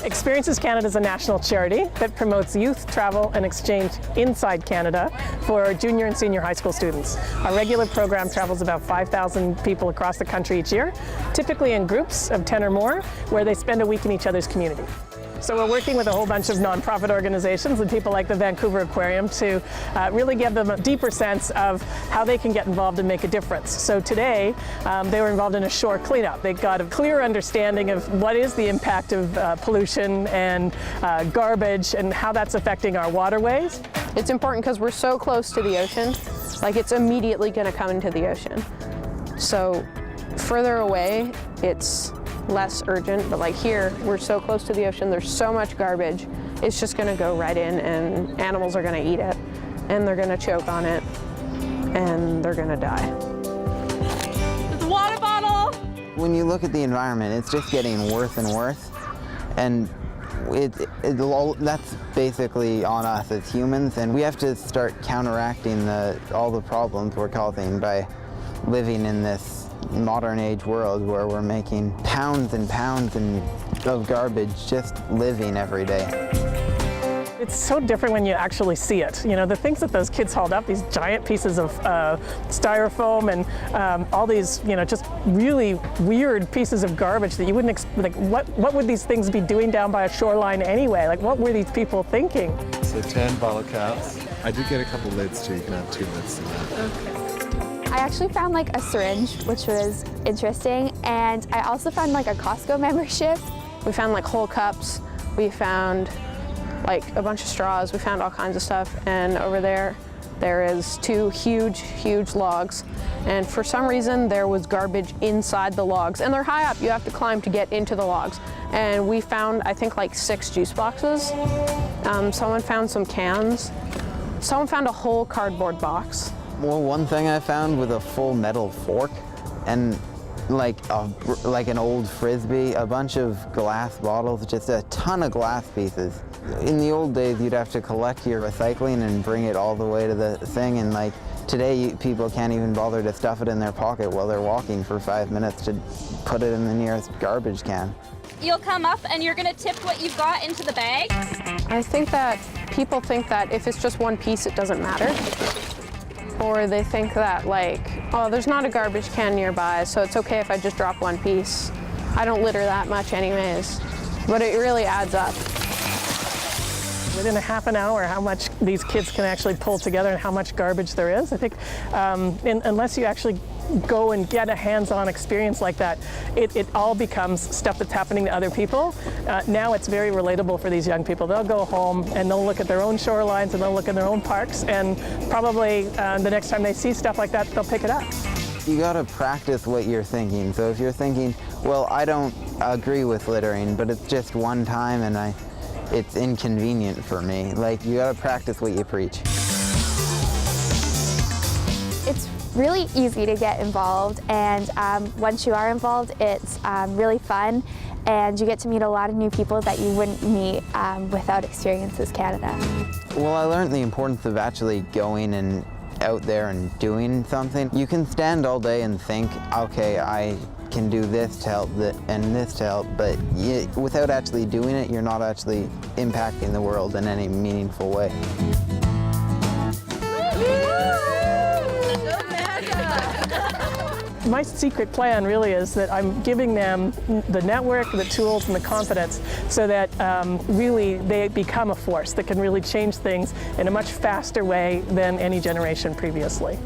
Experiences Canada is a national charity that promotes youth travel and exchange inside Canada for junior and senior high school students. Our regular program travels about 5,000 people across the country each year, typically in groups of 10 or more, where they spend a week in each other's community. So we're working with a whole bunch of nonprofit organizations and people like the Vancouver Aquarium to really give them a deeper sense of how they can get involved and make a difference. So today, they were involved in a shore cleanup. They got a clear understanding of what is the impact of pollution and garbage and how that's affecting our waterways. It's important because we're so close to the ocean, like it's immediately going to come into the ocean. So further away, it's less urgent, but like here, we're so close to the ocean, there's so much garbage, it's just gonna go right in and animals are gonna eat it, and they're gonna choke on it, and they're gonna die. There's a water bottle! When you look at the environment, it's just getting worse and worse, and that's basically on us as humans, and we have to start counteracting all the problems we're causing by living in this modern age world where we're making pounds and pounds of garbage just living every day. It's so different when you actually see it. You know, the things that those kids hauled up, these giant pieces of styrofoam and all these, you know, just really weird pieces of garbage that you wouldn't like. What would these things be doing down by a shoreline anyway? Like, what were these people thinking? So 10 bottle caps. I did get a couple lids too. You can have 2 lids in that. Okay. I actually found like a syringe, which was interesting, and I also found like a Costco membership. We found like whole cups, we found like a bunch of straws, we found all kinds of stuff, and over there is 2 huge logs, and for some reason there was garbage inside the logs, and they're high up, you have to climb to get into the logs. And we found, I think, like 6 juice boxes. Someone found some cans. Someone found a whole cardboard box. Well, one thing I found was a full metal fork and like an old Frisbee, a bunch of glass bottles, just a ton of glass pieces. In the old days, you'd have to collect your recycling and bring it all the way to the thing, and like today, people can't even bother to stuff it in their pocket while they're walking for 5 minutes to put it in the nearest garbage can. You'll come up and you're gonna tip what you've got into the bags. I think that people think that if it's just one piece, it doesn't matter. Or they think that, like, oh, there's not a garbage can nearby, so it's okay if I just drop 1 piece. I don't litter that much anyways, but it really adds up. Within a half an hour, how much these kids can actually pull together and how much garbage there is. I think unless you actually go and get a hands-on experience like that, it all becomes stuff that's happening to other people. Now it's very relatable for these young people. They'll go home and they'll look at their own shorelines and they'll look at their own parks, and probably the next time they see stuff like that, they'll pick it up. You gotta practice what you're thinking. So if you're thinking, well, I don't agree with littering, but it's just one time and it's inconvenient for me. Like, you gotta practice what you preach. It's really easy to get involved, and once you are involved, it's really fun, and you get to meet a lot of new people that you wouldn't meet without Experiences Canada. Well, I learned the importance of actually going and out there and doing something. You can stand all day and think, okay, I can do this to help and this to help, but without actually doing it, you're not actually impacting the world in any meaningful way. My secret plan really is that I'm giving them the network, the tools, and the confidence so that really they become a force that can really change things in a much faster way than any generation previously.